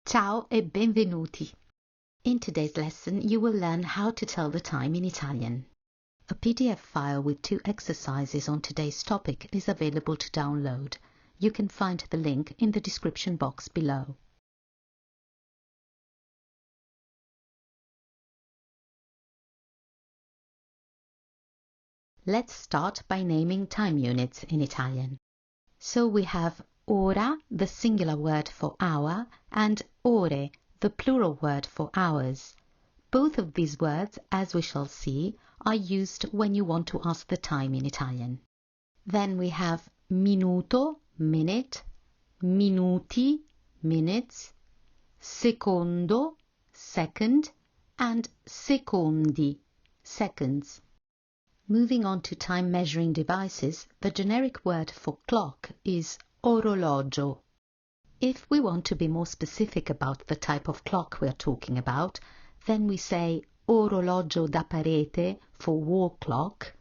Ciao e benvenuti! In today's lesson you will learn how to tell the time in Italian. A PDF file with 2 exercises on today's topic is available to download. You can find the link in the description box below. Let's start by naming time units in Italian. So we have ora, the singular word for hour, and ore, the plural word for hours. Both of these words, as we shall see, are used when you want to ask the time in Italian. Then we have minuto, minute, minuti, minutes, secondo, second, and secondi, seconds. Moving on to time measuring devices, the generic word for clock is orologio. If we want to be more specific about the type of clock we are talking about, then we say orologio da parete for wall clock,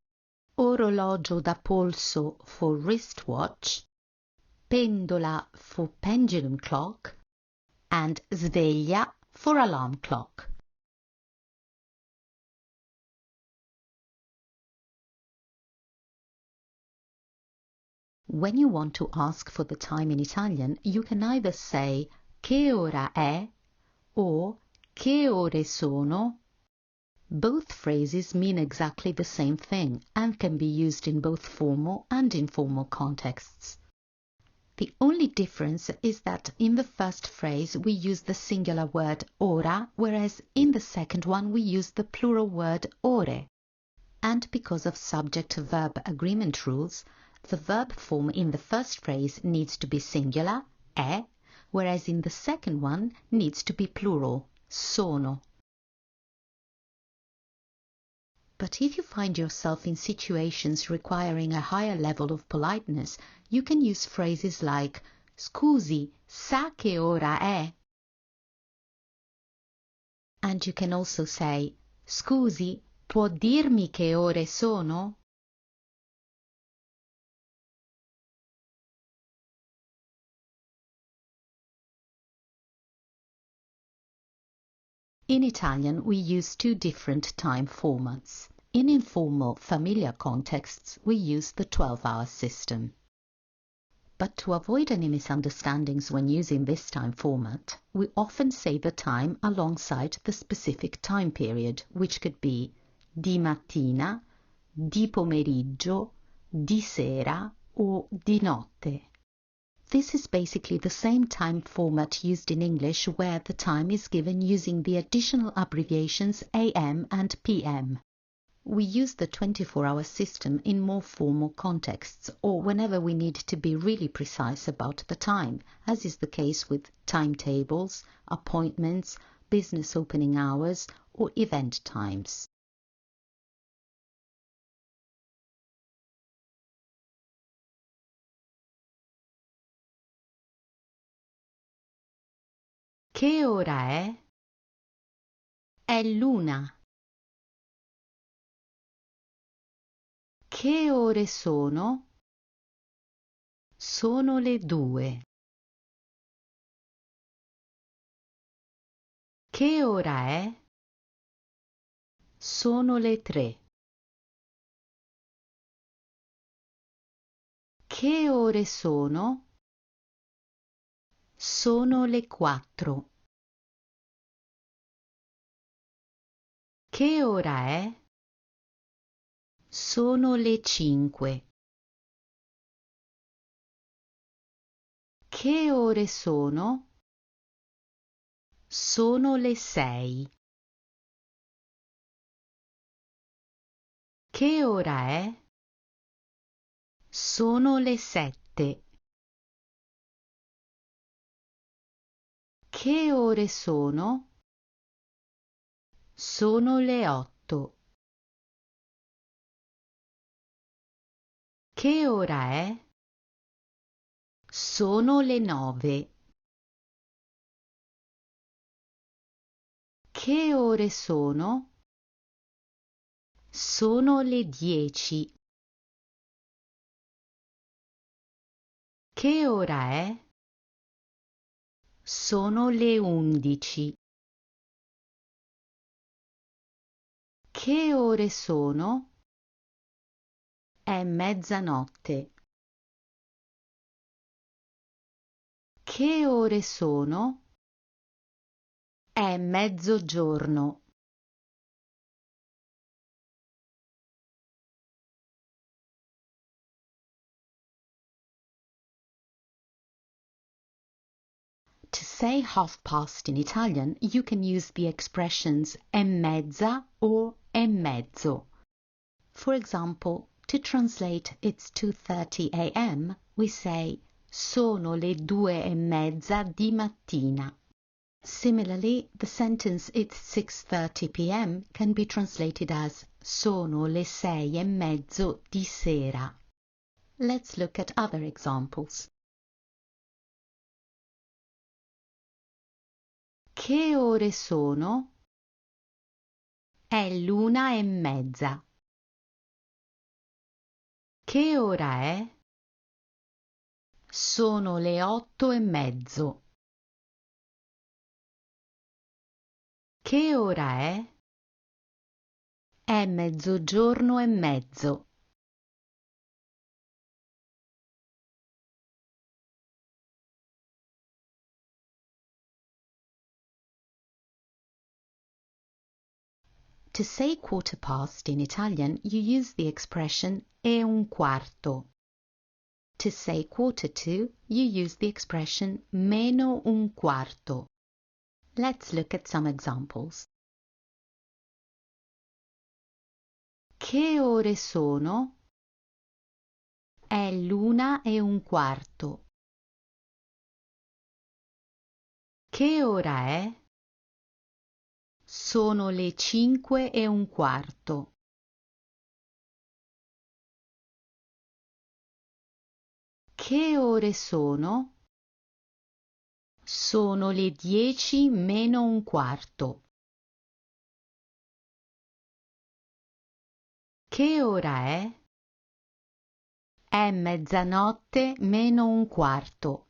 orologio da polso for wristwatch, pendola for pendulum clock, and sveglia for alarm clock. When you want to ask for the time in Italian, you can either say che ora è or che ore sono. Both phrases mean exactly the same thing and can be used in both formal and informal contexts. The only difference is that in the first phrase we use the singular word ora, whereas in the second one we use the plural word ore. And because of subject-verb agreement rules, the verb form in the first phrase needs to be singular, è, whereas in the second one needs to be plural, sono. But if you find yourself in situations requiring a higher level of politeness, you can use phrases like scusi, sa che ora è? And you can also say scusi, può dirmi che ore sono? In Italian, we use 2 different time formats. In informal, familiar contexts, we use the 12-hour system. But to avoid any misunderstandings when using this time format, we often say the time alongside the specific time period, which could be di mattina, di pomeriggio, di sera, or di notte. This is basically the same time format used in English where the time is given using the additional abbreviations AM and PM. We use the 24-hour system in more formal contexts or whenever we need to be really precise about the time, as is the case with timetables, appointments, business opening hours, or event times. Che ora è? È l'una. Che ore sono? Sono le 2. Che ora è? Sono le 3. Che ore sono? Sono le 4. Che ora è? Sono le 5. Che ore sono? Sono le 6. Che ora è? Sono le 7. Che ore sono? Sono le 8. Che ora è? Sono le 9. Che ore sono? Sono le 10. Che ora è? Sono le 11. Che ore sono? È mezzanotte. Che ore sono? È mezzogiorno. To say half past in Italian, you can use the expressions è mezza or è mezzo. For example, to translate it's 2:30 a.m., we say sono le 2:30 di mattina. Similarly, the sentence it's 6:30 p.m. can be translated as sono le 6:30 di sera. Let's look at other examples. Che ore sono? È l'1:30. Che ora è? Sono le 8:30. Che ora è? È mezzogiorno e mezzo. To say quarter past in Italian, you use the expression è un quarto. To say quarter to, you use the expression meno un quarto. Let's look at some examples. Che ore sono? È l'1:15. Che ora è? Sono le 5:15. Che ore sono? Sono le 10 meno un quarto. Che ora è? È mezzanotte meno un quarto.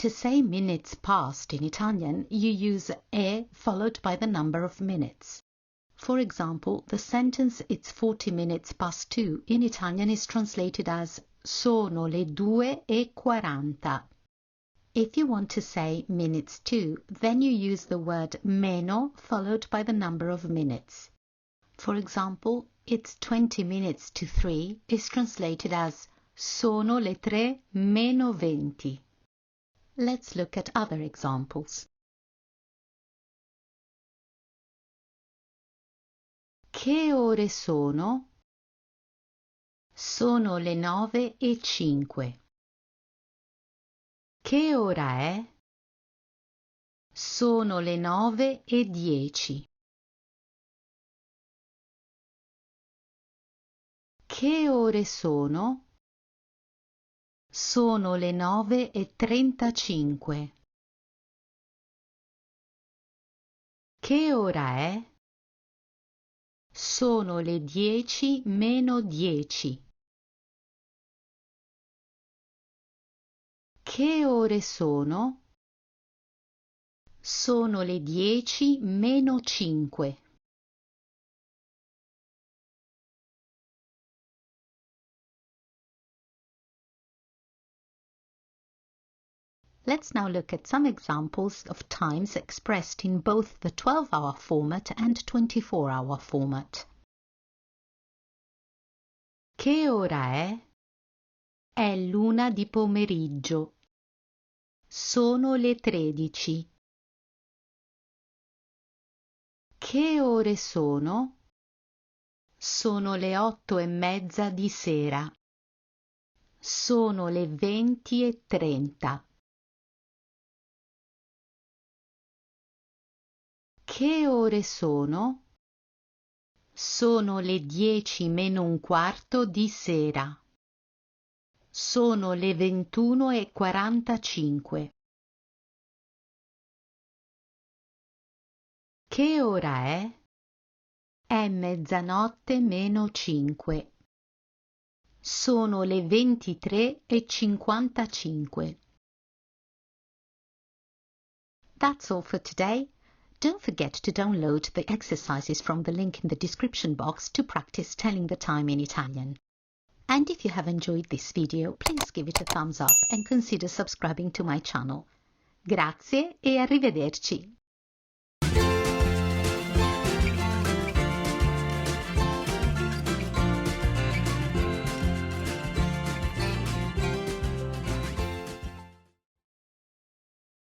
To say minutes past in Italian, you use è followed by the number of minutes. For example, the sentence it's 40 minutes past 2 in Italian is translated as sono le 2:40. If you want to say minutes to, then you use the word meno followed by the number of minutes. For example, it's 20 minutes to 3 is translated as sono le 3:20. Let's look at other examples. Che ore sono? Sono le 9:05. Che ora è? Sono le 9:10. Che ore sono? Sono le 9:35. Che ora è? Sono le 10 meno 10. Che ore sono? Sono le 10 meno 5. Let's now look at some examples of times expressed in both the 12-hour format and 24-hour format. Che ora è? È l'1 di pomeriggio. Sono le 13. Che ore sono? Sono le 8:30 di sera. Sono le 20:30. Che ore sono? Sono le 10 meno un quarto di sera. Sono le 21:45. Che ora è? È mezzanotte meno 5. Sono le 23:55. That's all for today. Don't forget to download the exercises from the link in the description box to practice telling the time in Italian. And if you have enjoyed this video, please give it a thumbs up and consider subscribing to my channel. Grazie e arrivederci!